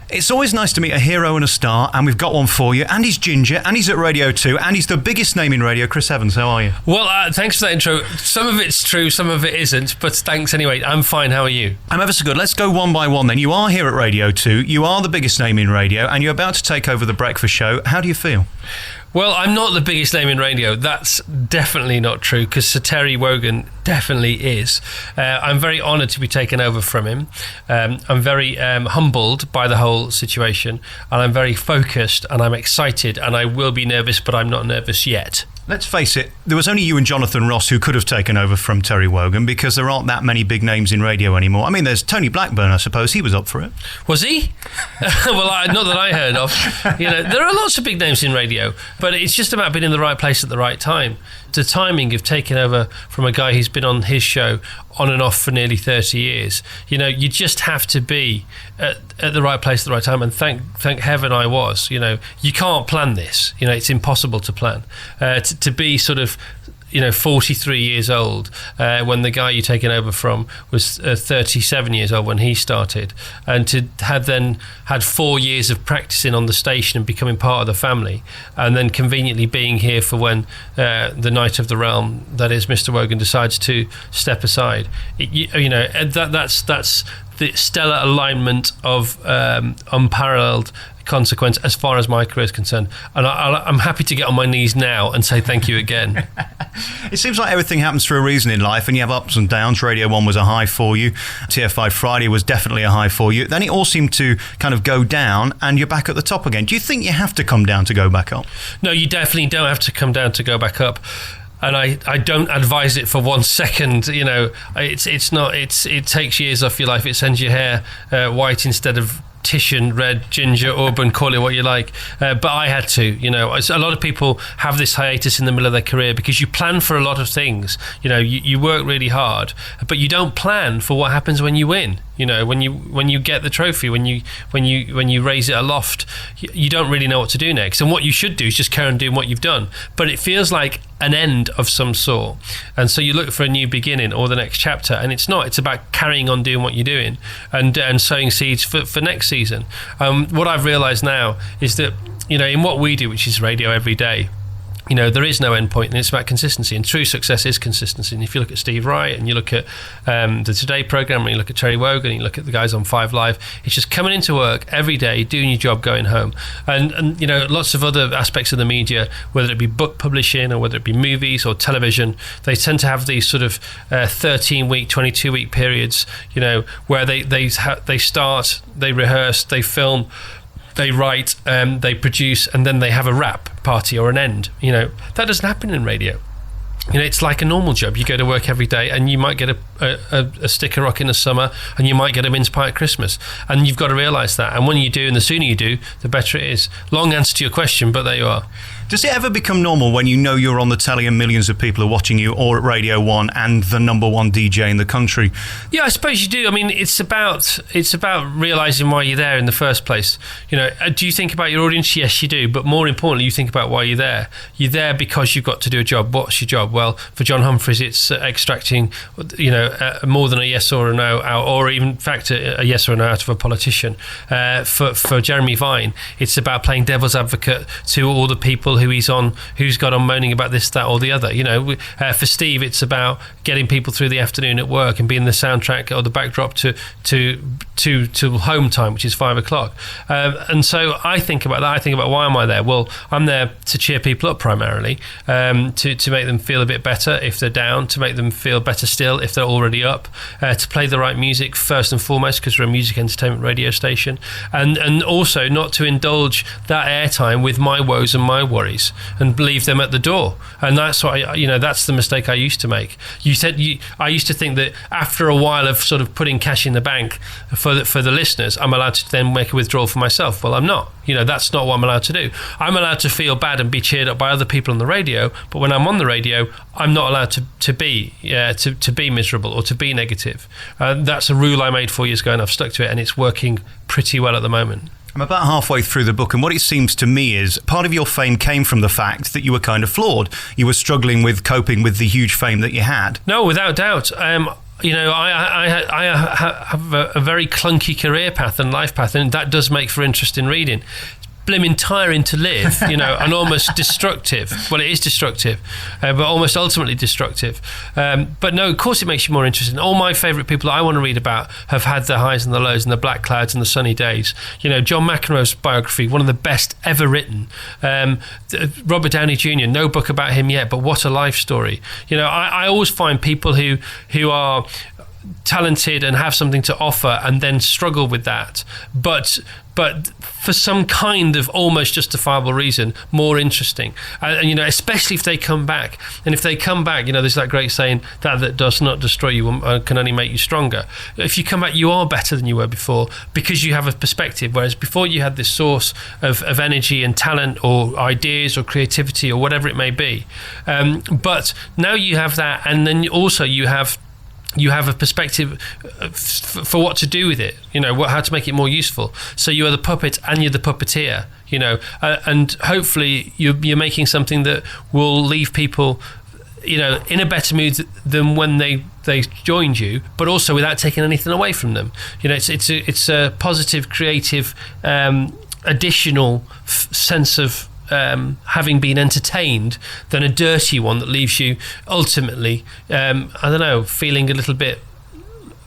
It's always nice to meet a hero and a star, and we've got one for you. And he's Ginger, and he's at Radio 2, and he's the biggest name in radio. Chris Evans, how are you? Well, thanks for that intro. Some of it's true, some of it isn't, but thanks anyway. I'm fine, how are you? I'm ever so good. Let's go one by one then. You are here at Radio 2, you are the biggest name in radio, and you're about to take over the breakfast show. How do you feel? Well, I'm not the biggest name in radio. That's definitely not true, because Sir Terry Wogan definitely is. I'm very honoured to be taken over from him. I'm very humbled by the whole situation, and I'm very focused, and I'm excited, and I will be nervous, but I'm not nervous yet. Let's face it, there was only you and Jonathan Ross who could have taken over from Terry Wogan, because there aren't that many big names in radio anymore. I mean, there's Tony Blackburn, I suppose. He was up for it. Was he? Well, not that I heard of. There are lots of big names in radio, but it's just about being in the right place at the right time. The timing of taking over from a guy who's been on his show on and off for nearly 30 years, you just have to be at the right place at the right time, and thank heaven I was. You can't plan this. It's impossible to plan. To be sort of 43 years old when the guy you're taking over from was 37 years old when he started, and to have then had 4 years of practicing on the station and becoming part of the family, and then conveniently being here for when the Knight of the Realm, that is Mr. Wogan, decides to step aside. That's the stellar alignment of unparalleled consequence as far as my career is concerned, and I'm happy to get on my knees now and say thank you again. It seems like everything happens for a reason in life, and you have ups and downs. Radio 1 was a high for you, TFI Friday was definitely a high for you, then it all seemed to kind of go down, and you're back at the top again. Do you think you have to come down to go back up? No, you definitely don't have to come down to go back up. And I don't advise it for 1 second. It takes years off your life. It sends your hair white instead of Titian, red, ginger, auburn, call it what you like. But I had to, a lot of people have this hiatus in the middle of their career because you plan for a lot of things. You work really hard, but you don't plan for what happens when you win. When you get the trophy, when you raise it aloft, you don't really know what to do next. And what you should do is just carry on doing what you've done. But it feels like an end of some sort, and so you look for a new beginning or the next chapter, and it's not. It's about carrying on doing what you're doing and sowing seeds for next season. What I've realised now is that in what we do, which is radio every day, there is no end point, and it's about consistency, and true success is consistency. And if you look at Steve Wright, and you look at the Today programme, and you look at Terry Wogan, and you look at the guys on 5 Live, it's just coming into work every day, doing your job, going home. And lots of other aspects of the media, whether it be book publishing or whether it be movies or television, they tend to have these sort of 13-week, 22-week periods, where they start, they rehearse, they film, they write, they produce, and then they have a wrap party or an end. That doesn't happen in radio. It's like a normal job. You go to work every day, and you might get a sticker rock in the summer, and you might get a mince pie at Christmas, and you've got to realise that. And when you do, and the sooner you do, the better it is. Long answer to your question, but there you are. Does it ever become normal when you're on the telly and millions of people are watching you, or at Radio 1 and the number one DJ in the country? Yeah, I suppose you do. I mean, it's about realising why you're there in the first place. Do you think about your audience? Yes, you do. But more importantly, you think about why you're there. You're there because you've got to do a job. What's your job? Well, for John Humphreys, it's extracting, more than a yes or a no out, or even in fact a yes or a no out of a politician. For Jeremy Vine, it's about playing devil's advocate to all the people who's got on moaning about this, that, or the other. For Steve, it's about getting people through the afternoon at work and being the soundtrack or the backdrop to home time, which is 5 o'clock. And so I think about that. I think about, why am I there? Well, I'm there to cheer people up primarily, to make them feel a bit better if they're down, to make them feel better still if they're already up, to play the right music first and foremost, because we're a music entertainment radio station, and also not to indulge that airtime with my woes and my worries and leave them at the door. And that's what that's the mistake I used to make. I used to think that after a while of sort of putting cash in the bank for the listeners, I'm allowed to then make a withdrawal for myself. Well, I'm not. That's not what I'm allowed to do. I'm allowed to feel bad and be cheered up by other people on the radio, but when I'm on the radio, I'm not allowed to be miserable or to be negative. That's a rule I made 4 years ago, and I've stuck to it, and it's working pretty well at the moment. I'm about halfway through the book, and what it seems to me is part of your fame came from the fact that you were kind of flawed. You were struggling with coping with the huge fame that you had. No, without doubt. I have a very clunky career path and life path, and that does make for interesting reading. Blimmin' tiring to live, and almost destructive. Well, it is destructive, but almost ultimately destructive. But no, of course it makes you more interesting. All my favourite people that I want to read about have had the highs and the lows and the black clouds and the sunny days. John McEnroe's biography, one of the best ever written. Robert Downey Jr., no book about him yet, but what a life story. I always find people who are talented and have something to offer and then struggle with that, but for some kind of almost justifiable reason, more interesting. And especially if they come back. And if they come back, there's that great saying, that does not destroy you can only make you stronger. If you come back, you are better than you were before because you have a perspective, whereas before you had this source of energy and talent or ideas or creativity or whatever it may be. But now you have that, and then also you have a perspective for what to do with it, how to make it more useful. So you are the puppet and you're the puppeteer, and hopefully you're making something that will leave people, in a better mood than when they joined you, but also without taking anything away from them. It's a positive, creative, additional sense of having been entertained than a dirty one that leaves you ultimately, feeling a little bit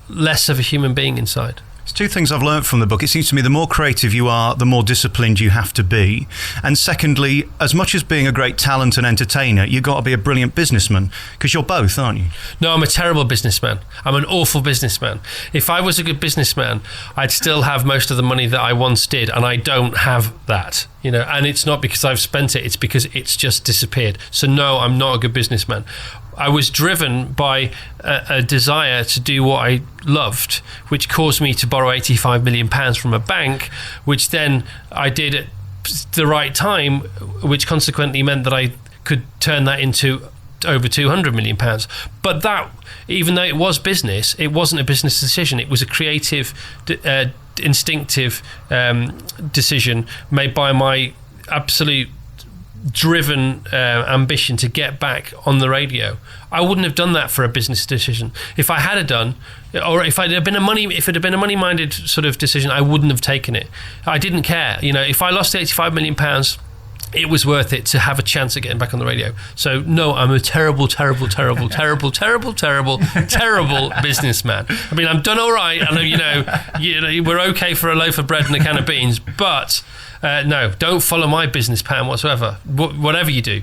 less of a human being inside. There's two things I've learned from the book. It seems to me the more creative you are, the more disciplined you have to be. And secondly, as much as being a great talent and entertainer, you've got to be a brilliant businessman, because you're both, aren't you? No, I'm a terrible businessman. I'm an awful businessman. If I was a good businessman, I'd still have most of the money that I once did, and I don't have that. And it's not because I've spent it, it's because it's just disappeared. So no, I'm not a good businessman. I was driven by a desire to do what I loved, which caused me to borrow £85 million from a bank, which then I did at the right time, which consequently meant that I could turn that into over £200 million. But that, even though it was business, it wasn't a business decision. It was a creative, instinctive decision made by my absolute driven ambition to get back on the radio. I wouldn't have done that for a business decision. If I had done, or if it had been a money-minded sort of decision, I wouldn't have taken it. I didn't care. If I lost £85 million, it was worth it to have a chance at getting back on the radio. So no, I'm a terrible businessman. I mean, I'm done all right. I know, we're okay for a loaf of bread and a can of beans, but no, don't follow my business pattern whatsoever. Whatever you do.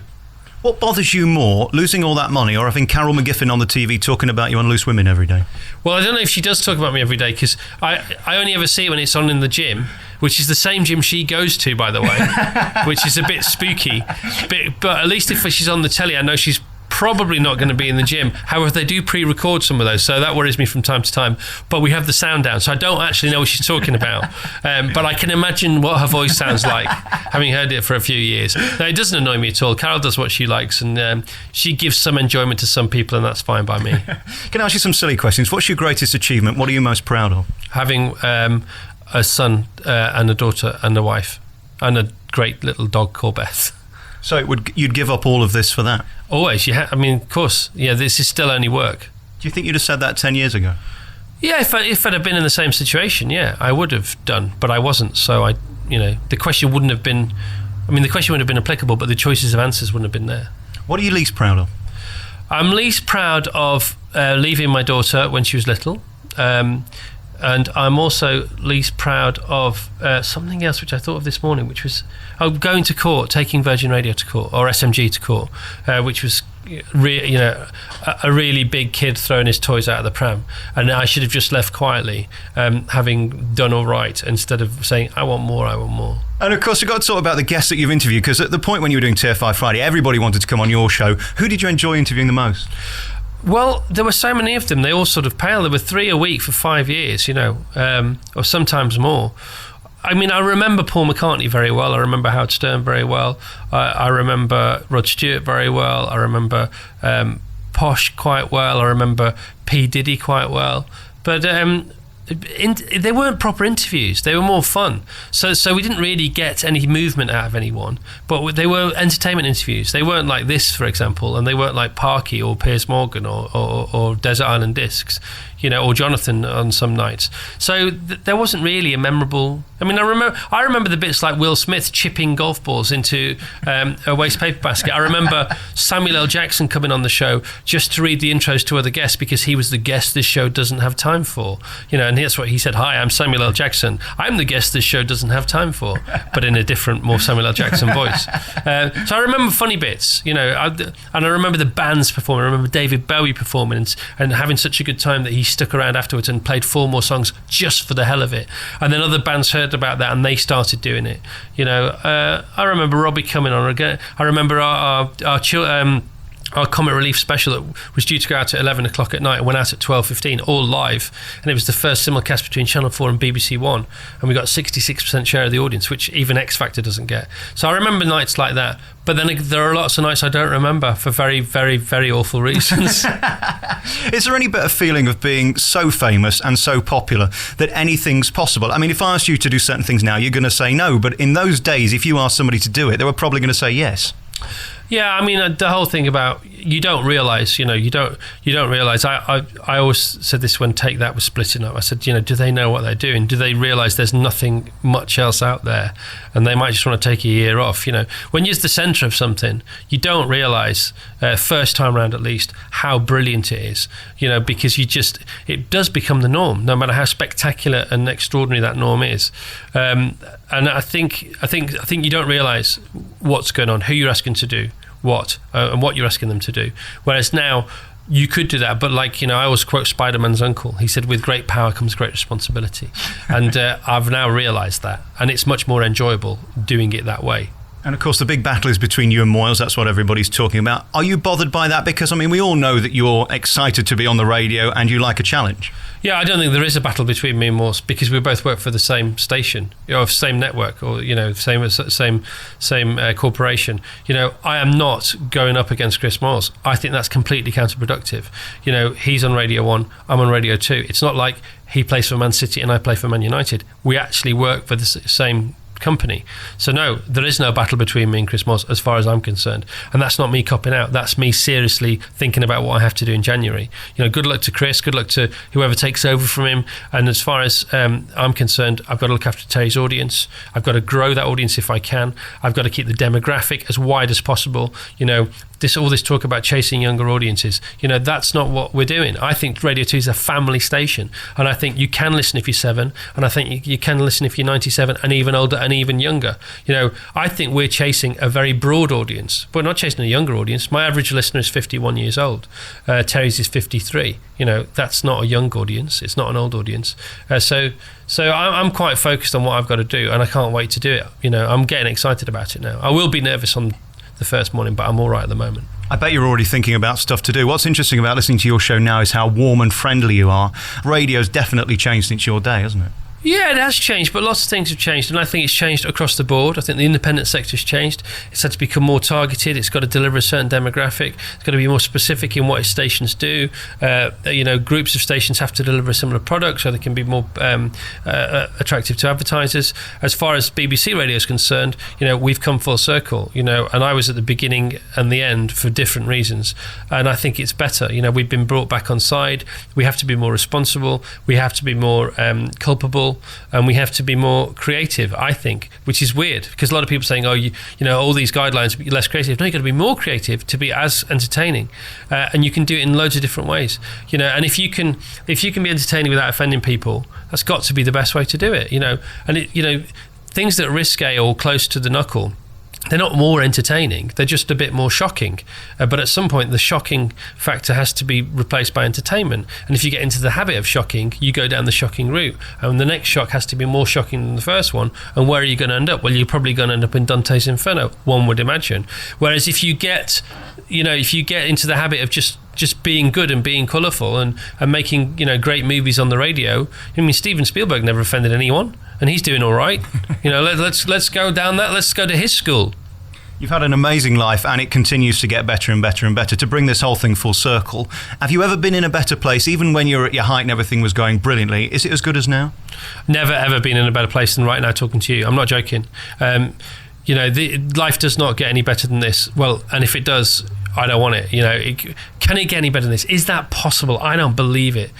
What bothers you more, losing all that money or having Carol McGiffin on the TV talking about you on Loose Women every day? Well, I don't know if she does talk about me every day, because I only ever see it when it's on in the gym, which is the same gym she goes to, by the way, which is a bit spooky. But at least if she's on the telly, I know she's probably not going to be in the gym. However, they do pre-record some of those, so that worries me from time to time. But we have the sound down, so I don't actually know what she's talking about. But I can imagine what her voice sounds like, having heard it for a few years. Now, it doesn't annoy me at all. Carol does what she likes, and she gives some enjoyment to some people, and that's fine by me. Can I ask you some silly questions? What's your greatest achievement? What are you most proud of? Having a son and a daughter and a wife and a great little dog called Beth. So you'd give up all of this for that? Always. Of course. Yeah, this is still only work. Do you think you'd have said that 10 years ago? Yeah, if I'd have been in the same situation, yeah, I would have done, but I wasn't. So the question wouldn't have been. The question would have been applicable, but the choices of answers wouldn't have been there. What are you least proud of? I'm least proud of leaving my daughter when she was little. And I'm also least proud of something else which I thought of this morning, which was going to court, taking Virgin Radio to court, or SMG to court, which was a really big kid throwing his toys out of the pram, and I should have just left quietly, having done all right, instead of saying I want more. And of course, we've got to talk about the guests that you've interviewed, because at the point when you were doing TFI Friday, everybody wanted to come on your show. Who did you enjoy interviewing the most? Well, there were so many of them. They all sort of paled. There were 3 a week for 5 years, or sometimes more. I remember Paul McCartney very well. I remember Howard Stern very well. I remember Rod Stewart very well. I remember Posh quite well. I remember P. Diddy quite well. But they weren't proper interviews. They were more fun. So we didn't really get any movement out of anyone, but they were entertainment interviews. They weren't like this, for example, and they weren't like Parky or Piers Morgan or Desert Island Discs. or Jonathan on some nights. So there wasn't really a memorable. I mean, I remember the bits like Will Smith chipping golf balls into a waste paper basket. I remember Samuel L. Jackson coming on the show just to read the intros to other guests because he was the guest this show doesn't have time for. And that's what he said. Hi, I'm Samuel L. Jackson. I'm the guest this show doesn't have time for, but in a different, more Samuel L. Jackson voice. So I remember funny bits, and I remember the bands performing. I remember David Bowie performing and having such a good time that he stuck around afterwards and played 4 more songs just for the hell of it. And then other bands heard about that and they started doing it. I remember Robbie coming on again. I remember our Comic Relief special that was due to go out at 11 o'clock at night and went out at 12:15, all live, and it was the first simulcast between Channel 4 and BBC One, and we got 66% share of the audience, which even X Factor doesn't get. So I remember nights like that, but then there are lots of nights I don't remember for very, very, very awful reasons. Is there any better feeling of being so famous and so popular that anything's possible? I mean, if I asked you to do certain things now, you're going to say no, but in those days, if you asked somebody to do it, they were probably going to say yes. Yeah, I mean, the whole thing about you don't realise, you don't realise. I always said this when Take That was splitting up. I said, do they know what they're doing? Do they realise there's nothing much else out there, and they might just want to take a year off? When you're the centre of something, you don't realise first time round at least how brilliant it is. Because it does become the norm, no matter how spectacular and extraordinary that norm is. And I think you don't realise what's going on, who you're asking to do what, and what you're asking them to do. Whereas now, you could do that, but I always quote Spider-Man's uncle. He said, with great power comes great responsibility. And I've now realised that, and it's much more enjoyable doing it that way. And of course, the big battle is between you and Moyles. That's what everybody's talking about. Are you bothered by that? Because, we all know that you're excited to be on the radio and you like a challenge. Yeah, I don't think there is a battle between me and Moyles because we both work for the same station, same network, or same corporation. I am not going up against Chris Moyles. I think that's completely counterproductive. He's on Radio 1, I'm on Radio 2. It's not like he plays for Man City and I play for Man United. We actually work for the same company. So no, there is no battle between me and Chris Moyles as far as I'm concerned, and that's not me copping out. That's me seriously thinking about what I have to do in January. Good luck to Chris, good luck to whoever takes over from him, and as far as I'm concerned, I've got to look after Terry's audience. I've got to grow that audience if I can. I've got to keep the demographic as wide as possible. All this talk about chasing younger audiences, that's not what we're doing. I think Radio 2 is a family station, and I think you can listen if you're 7, and I think you can listen if you're 97 and even older and even younger. I think we're chasing a very broad audience, but we're not chasing a younger audience. My average listener is 51 years old. Terry's is 53. That's not a young audience. It's not an old audience. So I'm quite focused on what I've got to do, and I can't wait to do it. I'm getting excited about it now. I will be nervous on the first morning, but I'm all right at the moment. I bet you're already thinking about stuff to do. What's interesting about listening to your show now is how warm and friendly you are. Radio's definitely changed since your day, hasn't it? Yeah, it has changed, but lots of things have changed, and I think it's changed across the board. I think the independent sector's changed. It's had to become more targeted. It's got to deliver a certain demographic. It's got to be more specific in what its stations do. Groups of stations have to deliver a similar product so they can be more attractive to advertisers. As far as BBC Radio is concerned, we've come full circle, and I was at the beginning and the end for different reasons, and I think it's better. We've been brought back on side. We have to be more responsible. We have to be more culpable. And we have to be more creative, I think, which is weird because a lot of people are saying, all these guidelines, be less creative. No, you've got to be more creative to be as entertaining, and you can do it in loads of different ways. And if you can be entertaining without offending people, that's got to be the best way to do it. And things that are risque or close to the knuckle, they're not more entertaining, they're just a bit more shocking. But at some point, the shocking factor has to be replaced by entertainment. And if you get into the habit of shocking, you go down the shocking route. And the next shock has to be more shocking than the first one. And where are you going to end up? Well, you're probably going to end up in Dante's Inferno, one would imagine. Whereas if you get into the habit of just being good and being colourful and making great movies on the radio, Steven Spielberg never offended anyone. And he's doing all right. Let's go down that. Let's go to his school. You've had an amazing life, and it continues to get better and better and better. To bring this whole thing full circle, have you ever been in a better place, even when you're at your height and everything was going brilliantly? Is it as good as now? Never, ever been in a better place than right now talking to you. I'm not joking. Life does not get any better than this. Well, and if it does, I don't want it. Can it get any better than this? Is that possible? I don't believe it.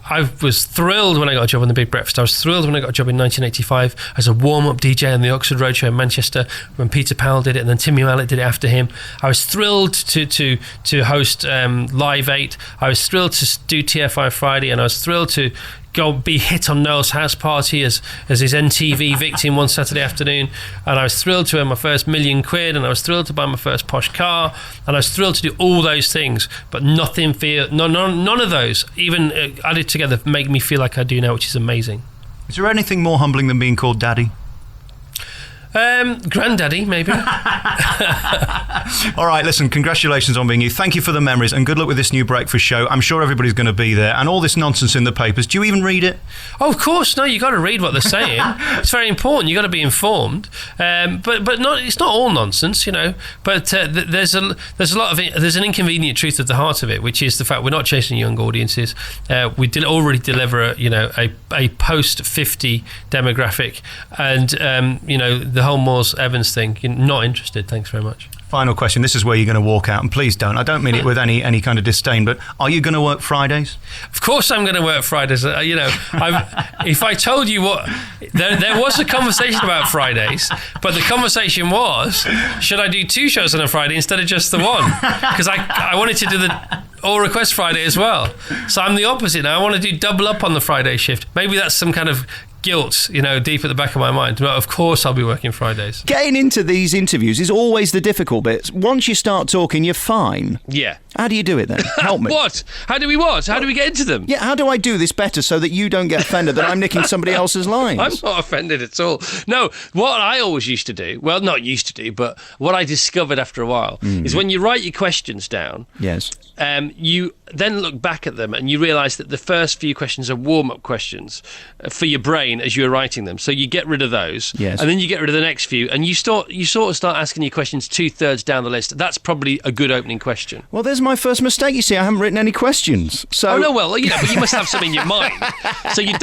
I was thrilled when I got a job on the Big Breakfast. I was thrilled when I got a job in 1985 as a warm-up DJ on the Oxford Roadshow in Manchester when Peter Powell did it, and then Timmy Mallet did it after him. I was thrilled to host Live 8. I was thrilled to do TFI Friday, and I was thrilled to go be hit on Noel's house party as his NTV victim one Saturday afternoon, and I was thrilled to earn my first £1 million, and I was thrilled to buy my first posh car, and I was thrilled to do all those things, but none of those, even added together, make me feel like I do now, which is amazing. Is there anything more humbling than being called daddy? Granddaddy, maybe. All right, listen, congratulations on being you. Thank you for the memories, and good luck with this new breakfast show. I'm sure everybody's going to be there, and all this nonsense in the papers. Do you even read it? Oh, of course. No, you got to read what they're saying. It's very important. You got to be informed. But not. It's not all nonsense, But there's an inconvenient truth at the heart of it, which is the fact we're not chasing young audiences. We already deliver a post 50 demographic, and the whole Moores Evans thing. You're not interested. Thanks very much. Final question. This is where you're going to walk out, and please don't. I don't mean it with any kind of disdain, but are you going to work Fridays? Of course I'm going to work Fridays. If I told you what... There was a conversation about Fridays, but the conversation was, should I do 2 shows on a Friday instead of just the one? Because I wanted to do the All Request Friday as well. So I'm the opposite now. I want to do double up on the Friday shift. Maybe that's some kind of guilt, deep at the back of my mind. But of course I'll be working Fridays. Getting into these interviews is always the difficult bit. Once you start talking, you're fine. Yeah. How do you do it then? Help me. What? How do we what? How do we get into them? Yeah, how do I do this better so that you don't get offended that I'm nicking somebody else's lines? I'm not offended at all. No, what I always used to do, well, not used to do, but what I discovered after a while is when you write your questions down, yes, you then look back at them and you realise that the first few questions are warm-up questions for your brain as you're writing them. So you get rid of those, yes, and then you get rid of the next few, and you sort of start asking your questions 2/3 down the list. That's probably a good opening question. Well, there's my first mistake. You see, I haven't written any questions. So. Oh no, well, but you must have some in your mind. So you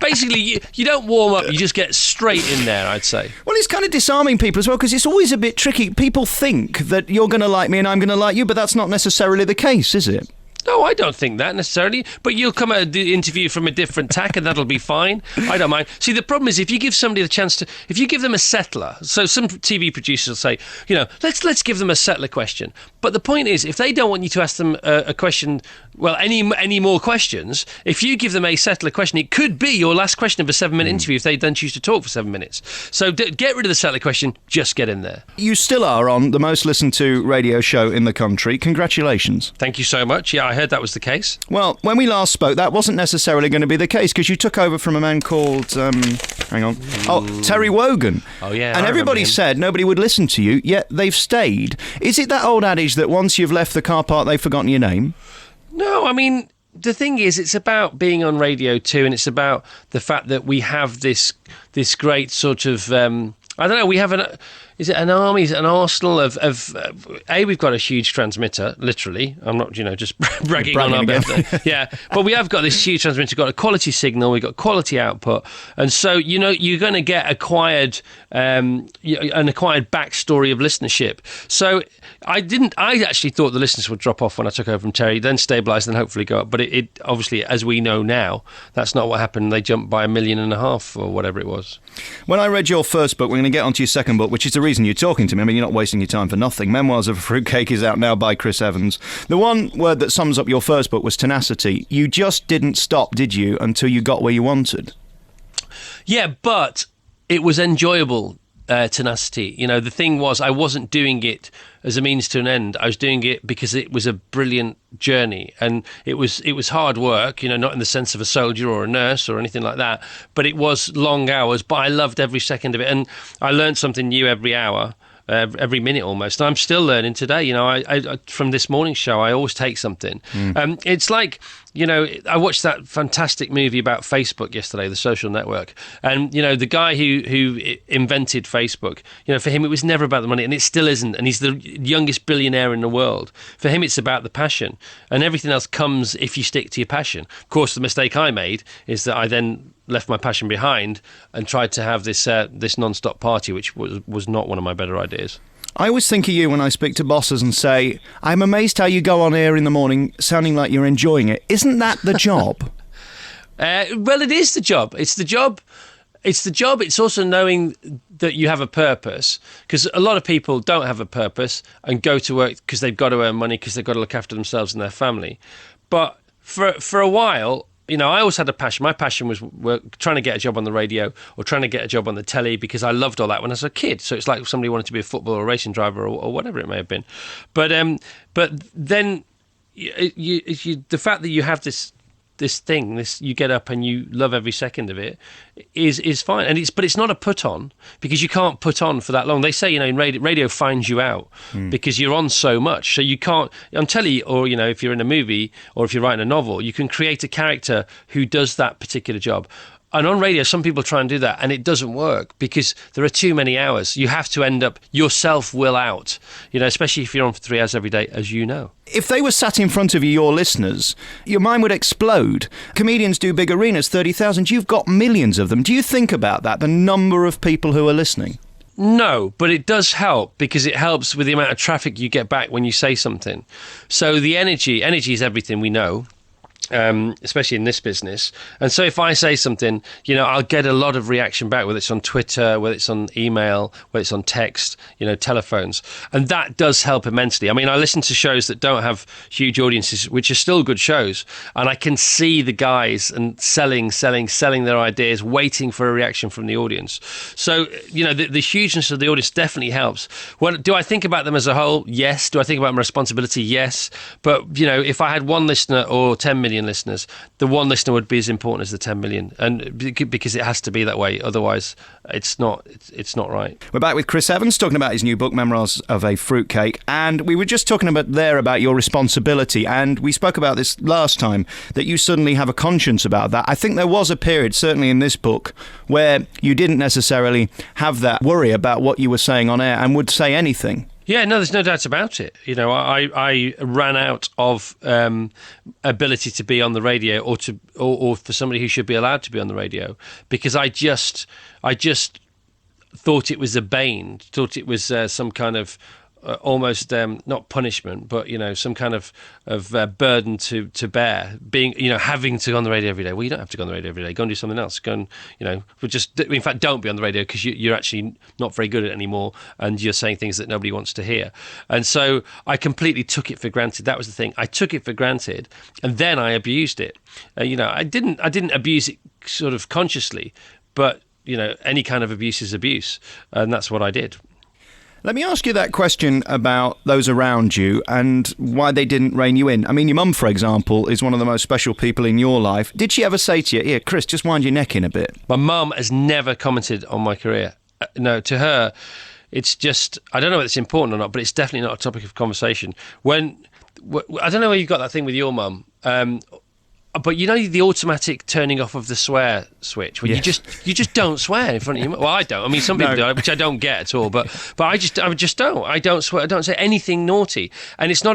basically you don't warm up. You just get straight in there, I'd say. Well, it's kind of disarming people as well, because it's always a bit tricky. People think that you're going to like me and I'm going to like you, but that's not necessarily the case, is it? No, I don't think that necessarily. But you'll come at the interview from a different tack, and that'll be fine. I don't mind. See, the problem is if you give somebody the chance to, if you give them a settler. So some TV producers will say, let's give them a settler question. But the point is, if they don't want you to ask them a question, well, any more questions, if you give them a settler question, it could be your last question of a 7-minute interview if they then choose to talk for 7 minutes. So get rid of the settler question. Just get in there. You still are on the most listened to radio show in the country. Congratulations. Thank you so much. Yeah, I heard that was the case. Well, when we last spoke, that wasn't necessarily going to be the case, because you took over from a man called, Terry Wogan. Oh, yeah. And everybody said nobody would listen to you, yet they've stayed. Is it that old adage that once you've left the car park, they've forgotten your name? No, I mean, the thing is, it's about being on radio too, and it's about the fact that we have this great sort of... I don't know, we have is it an army, is it an arsenal of we've got a huge transmitter, literally. I'm not, just bragging on our birthday. Yeah, but we have got this huge transmitter, we've got a quality signal, we've got quality output. And so, you're going to get an acquired backstory of listenership. So I actually thought the listeners would drop off when I took over from Terry, then stabilise, then hopefully go up. But it obviously, as we know now, that's not what happened. They jumped by 1.5 million or whatever it was. When I read your first book, we're going to get onto your second book, which is the reason you're talking to me. I mean, you're not wasting your time for nothing. Memoirs of a Fruitcake is out now by Chris Evans. The one word that sums up your first book was tenacity. You just didn't stop, did you, until you got where you wanted? Yeah, but it was enjoyable. Tenacity. The thing was, I wasn't doing it as a means to an end. I was doing it because it was a brilliant journey, and it was hard work, not in the sense of a soldier or a nurse or anything like that, but it was long hours, but I loved every second of it, and I learned something new every hour. Every minute almost. And I'm still learning today. I from this morning's show, I always take something. It's like, I watched that fantastic movie about Facebook yesterday, The Social Network. And, the guy who invented Facebook, for him, it was never about the money, and it still isn't. And he's the youngest billionaire in the world. For him, it's about the passion. And everything else comes if you stick to your passion. Of course, the mistake I made is that I then left my passion behind and tried to have this non-stop party, which was not one of my better ideas. I always think of you when I speak to bosses and say, I'm amazed how you go on air in the morning sounding like you're enjoying it. Isn't that the job? Well, it is the job. It's the job. It's the job. It's also knowing that you have a purpose, because a lot of people don't have a purpose and go to work because they've got to earn money, because they've got to look after themselves and their family. But for a while, you know, I always had a passion. My passion was trying to get a job on the radio or trying to get a job on the telly, because I loved all that when I was a kid. So it's like if somebody wanted to be a footballer or a racing driver or whatever it may have been. But then the fact that you have this thing, you get up and you love every second of it, is fine. And but it's not a put on, because you can't put on for that long. They say, you know, in radio finds you out because you're on so much. So you can't, on telly, or, you know, if you're in a movie or if you're writing a novel, you can create a character who does that particular job. And on radio, some people try and do that, and it doesn't work because there are too many hours. You have to end up, yourself will out, you know, especially if you're on for 3 hours every day, as you know. If they were sat in front of you, your listeners, your mind would explode. Comedians do big arenas, 30,000. You've got millions of them. Do you think about that, the number of people who are listening? No, but it does help, because it helps with the amount of traffic you get back when you say something. So the energy is everything, we know. Especially in this business. And so if I say something, you know, I'll get a lot of reaction back, whether it's on Twitter, whether it's on email, whether it's on text, you know, telephones. And that does help immensely. I mean, I listen to shows that don't have huge audiences, which are still good shows, and I can see the guys and selling their ideas, waiting for a reaction from the audience. So, you know, the hugeness of the audience definitely helps. Do I think about them as a whole? Yes. Do I think about my responsibility? Yes. But, you know, if I had one listener or 10 million listeners, the one listener would be as important as the 10 million, and because it has to be that way, otherwise it's not right. We're back with Chris Evans talking about his new book, Memoirs of a Fruitcake, and we were just talking about your responsibility, and we spoke about this last time, that you suddenly have a conscience about that. I think there was a period, certainly in this book, where you didn't necessarily have that worry about what you were saying on air and would say anything. Yeah, no, there's no doubt about it. You know, I ran out of ability to be on the radio, or for somebody who should be allowed to be on the radio, because I just thought it was a bane, thought it was some kind of almost not punishment, but, you know, some kind of burden to bear, being, you know, having to go on the radio every day. Well, you don't have to go on the radio every day. Go and do something else. Go and, you know, in fact, don't be on the radio, because you're actually not very good at it anymore, and you're saying things that nobody wants to hear. And so I completely took it for granted. That was the thing. I took it for granted, and then I abused it. You know, I didn't abuse it sort of consciously, but, you know, any kind of abuse is abuse, and that's what I did. Let me ask you that question about those around you and why they didn't rein you in. I mean, your mum, for example, is one of the most special people in your life. Did she ever say to you, here, Chris, just wind your neck in a bit? My mum has never commented on my career. No, to her, it's just, I don't know whether it's important or not, but it's definitely not a topic of conversation. I don't know where you got that thing with your mum, but you know the automatic turning off of the swear switch, when yes. you just don't swear in front of you. Well, I don't. I mean, some people do, which I don't get at all. But I just don't. I don't swear. I don't say anything naughty. And it's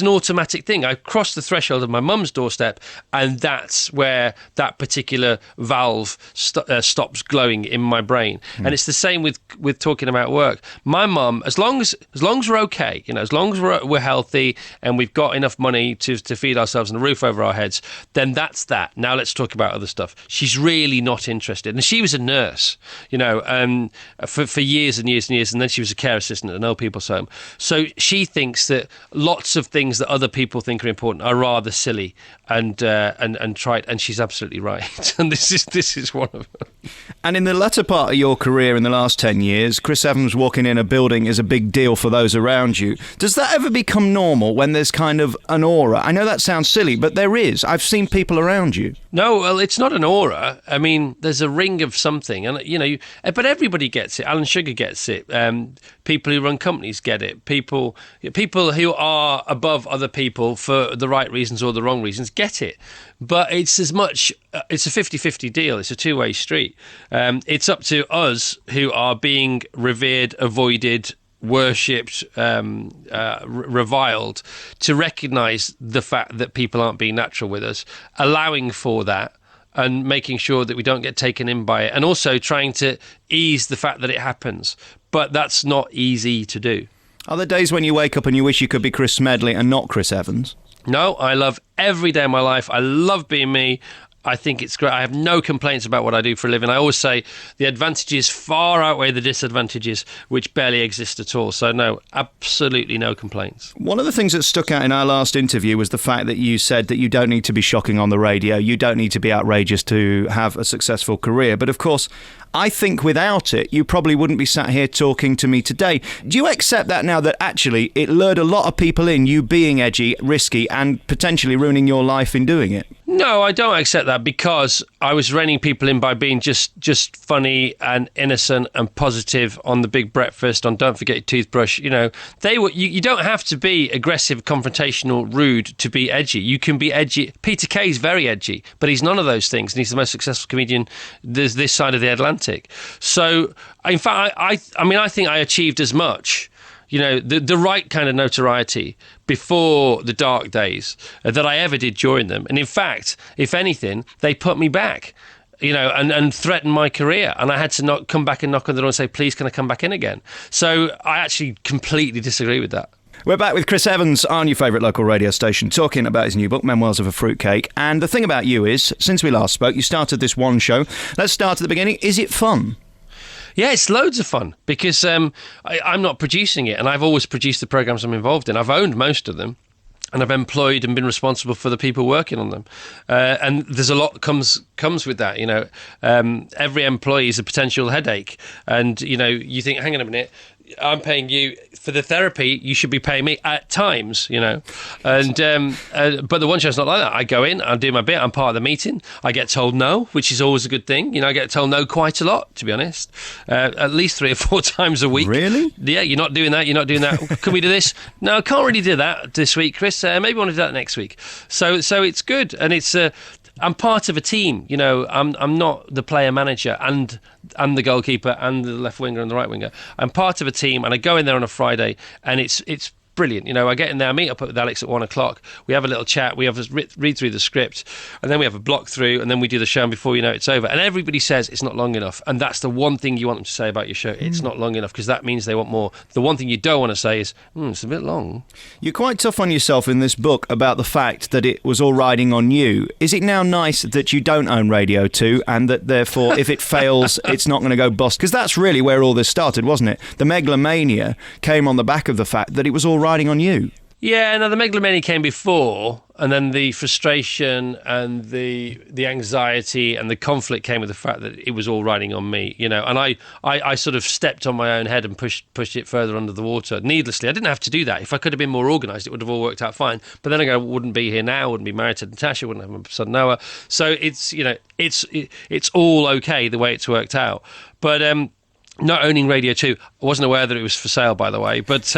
an automatic thing. I cross the threshold of my mum's doorstep, and that's where that particular valve stops glowing in my brain. And it's the same with talking about work. My mum, as long as we're okay, you know, as long as we're healthy and we've got enough money to feed ourselves and a roof over our heads, then that's that. Now let's talk about other stuff. She's really not interested. And she was a nurse, you know, for years and years and years. And then she was a care assistant at an old people's home. So she thinks that lots of things that other people think are important are rather silly and trite. And she's absolutely right. And this is one of them. And in the latter part of your career in the last 10 years, Chris Evans walking in a building is a big deal for those around you. Does that ever become normal when there's kind of an aura? I know that sounds silly, but there is. I've seen people around you. No, well, it's not an aura. I mean, there's a ring of something, and you know, but everybody gets it. Alan Sugar gets it. People who run companies get it. People who are above other people for the right reasons or the wrong reasons get it. But it's as much. It's a 50-50 deal. It's a two-way street. It's up to us who are being revered, avoided, worshipped, reviled, to recognise the fact that people aren't being natural with us, allowing for that, and making sure that we don't get taken in by it, and also trying to ease the fact that it happens. But that's not easy to do. Are there days when you wake up and you wish you could be Chris Smedley and not Chris Evans? No, I love every day of my life. I love being me. I think it's great. I have no complaints about what I do for a living. I always say the advantages far outweigh the disadvantages, which barely exist at all. So no, absolutely no complaints. One of the things that stuck out in our last interview was the fact that you said that you don't need to be shocking on the radio. You don't need to be outrageous to have a successful career. But of course, I think without it, you probably wouldn't be sat here talking to me today. Do you accept that now, that actually it lured a lot of people in, you being edgy, risky, and potentially ruining your life in doing it? No, I don't accept that, because I was reining people in by being just funny and innocent and positive on the Big Breakfast, on Don't Forget Your Toothbrush. You know, you don't have to be aggressive, confrontational, rude to be edgy. You can be edgy. Peter Kay's very edgy, but he's none of those things, and he's the most successful comedian this side of the Atlantic. So, in fact, I mean, I think I achieved as much, you know, the right kind of notoriety before the dark days that I ever did during them. And in fact, if anything, they put me back, you know, and threatened my career. And I had to come back and knock on the door and say, please, can I come back in again? So I actually completely disagree with that. We're back with Chris Evans on your favourite local radio station, talking about his new book, Memoirs of a Fruitcake. And the thing about you is, since we last spoke, you started this one show. Let's start at the beginning. Is it fun? Yeah, it's loads of fun, because I'm not producing it, and I've always produced the programmes I'm involved in. I've owned most of them, and I've employed and been responsible for the people working on them. And there's a lot that comes with that, you know. Every employee is a potential headache. And, you know, you think, hang on a minute, I'm paying you for the therapy, you should be paying me at times, you know. And but the one show's not like that. I go in, I do my bit, I'm part of the meeting. I get told no, which is always a good thing. You know, I get told no quite a lot, to be honest. At least 3 or 4 times a week. Really? Yeah, you're not doing that, you're not doing that. Can we do this? No, I can't really do that this week, Chris. Maybe I want to do that next week. So it's good, and it's I'm part of a team, you know. I'm not the player manager and the goalkeeper and the left winger and the right winger. I'm part of a team, and I go in there on a Friday, and it's brilliant. You know, I get in there, I meet up with Alex at 1 o'clock. We have a little chat. We have a read through the script, and then we have a block through, and then we do the show, and before you know it, it's over. And everybody says it's not long enough, and that's the one thing you want them to say about your show. It's not long enough, because that means they want more. The one thing you don't want to say is, it's a bit long. You're quite tough on yourself in this book about the fact that it was all riding on you. Is it now nice that you don't own Radio 2, and that therefore if it fails, it's not going to go bust? Because that's really where all this started, wasn't it? The megalomania came on the back of the fact that it was all riding on you. Yeah, no, the megalomania came before, and then the frustration and the anxiety and the conflict came with the fact that it was all riding on me, you know. And I sort of stepped on my own head and pushed it further under the water needlessly. I didn't have to do that. If I could have been more organised, it would have all worked out fine. But then I wouldn't be here now, wouldn't be married to Natasha, wouldn't have my son Noah. So it's, you know, it's all okay the way it's worked out. But not owning Radio 2, I wasn't aware that it was for sale, by the way. But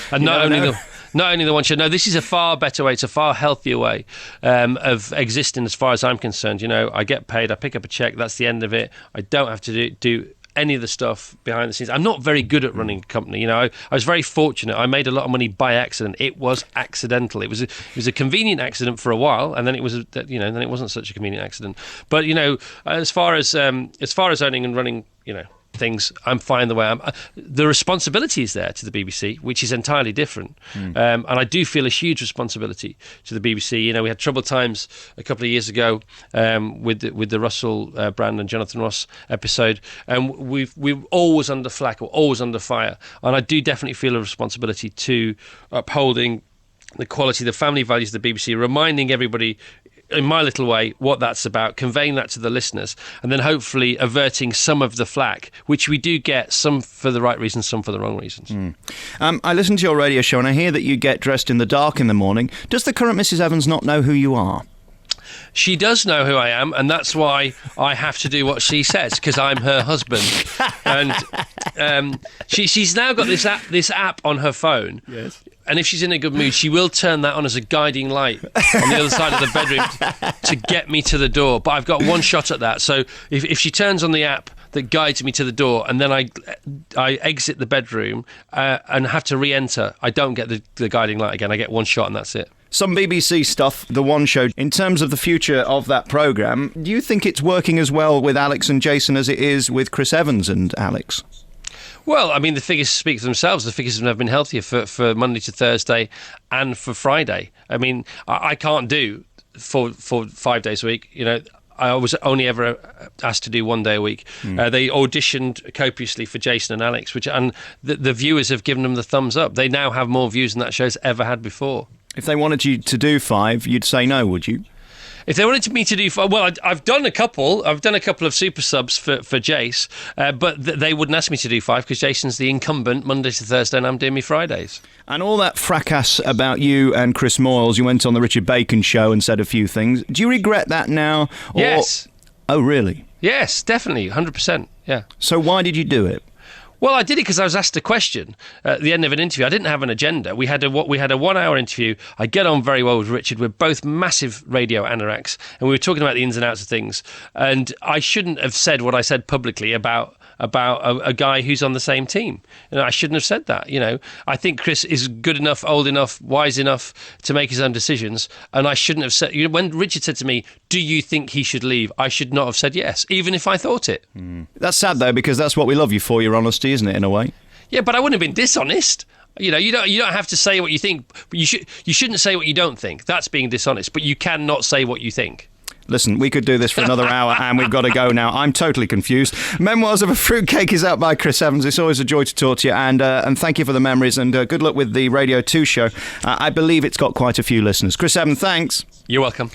and not only the one show. No, this is a far better way. It's a far healthier way of existing, as far as I'm concerned. You know, I get paid, I pick up a check, that's the end of it. I don't have to do any of the stuff behind the scenes. I'm not very good at running a company. You know, I was very fortunate. I made a lot of money by accident. It was accidental. It was a convenient accident for a while, and then it was then it wasn't such a convenient accident. But you know, as far as owning and running, you know, things, I'm fine the way I'm. The responsibility is there to the BBC, which is entirely different. And I do feel a huge responsibility to the BBC. You know, we had troubled times a couple of years ago with the Russell Brand and Jonathan Ross episode, and we're always under flak or always under fire. And I do definitely feel a responsibility to upholding the quality, the family values of the BBC, reminding everybody in my little way what that's about, conveying that to the listeners, and then hopefully averting some of the flack, which we do get, some for the right reasons, some for the wrong reasons. I listen to your radio show and I hear that you get dressed in the dark in the morning. Does the current Mrs. Evans not know who you are? She does know who I am, and that's why I have to do what she says, because I'm her husband. And she's now got this app on her phone. Yes. And if she's in a good mood, she will turn that on as a guiding light on the other side of the bedroom to get me to the door. But I've got one shot at that. So if she turns on the app that guides me to the door, and then I exit the bedroom and have to re-enter, I don't get the guiding light again. I get one shot and that's it. Some BBC stuff, the One Show. In terms of the future of that programme, do you think it's working as well with Alex and Jason as it is with Chris Evans and Alex? Well, I mean, the figures speak for themselves. The figures have never been healthier for Monday to Thursday and for Friday. I mean, I can't do for 5 days a week. You know, I was only ever asked to do 1 day a week. They auditioned copiously for Jason and Alex, and the viewers have given them the thumbs up. They now have more views than that show's ever had before. If they wanted you to do 5, you'd say no, would you? If they wanted me to do, well, I've done a couple. I've done a couple of super subs for Jace, but they wouldn't ask me to do 5 because Jason's the incumbent Monday to Thursday, and I'm doing me Fridays. And all that fracas about you and Chris Moyles, you went on the Richard Bacon show and said a few things. Do you regret that now? Or... Yes. Oh, really? Yes, definitely, 100%. Yeah. So why did you do it? Well, I did it because I was asked a question at the end of an interview. I didn't have an agenda. We had a 1 hour interview. I get on very well with Richard. We're both massive radio anoraks, and we were talking about the ins and outs of things. And I shouldn't have said what I said publicly about a guy who's on the same team. And I shouldn't have said that. You know, I think Chris is good enough, old enough, wise enough to make his own decisions. And I shouldn't have said. You know, when Richard said to me, "Do you think he should leave?" I should not have said yes, even if I thought it. That's sad though, because that's what we love you for, your honesty, isn't it? In a way. Yeah, but I wouldn't have been dishonest. You know, you don't have to say what you think. But you shouldn't say what you don't think. That's being dishonest. But you cannot say what you think. Listen, we could do this for another hour, and we've got to go now. I'm totally confused. Memoirs of a Fruitcake is out by Chris Evans. It's always a joy to talk to you, and thank you for the memories, and good luck with the Radio 2 show. I believe it's got quite a few listeners. Chris Evans, thanks. You're welcome.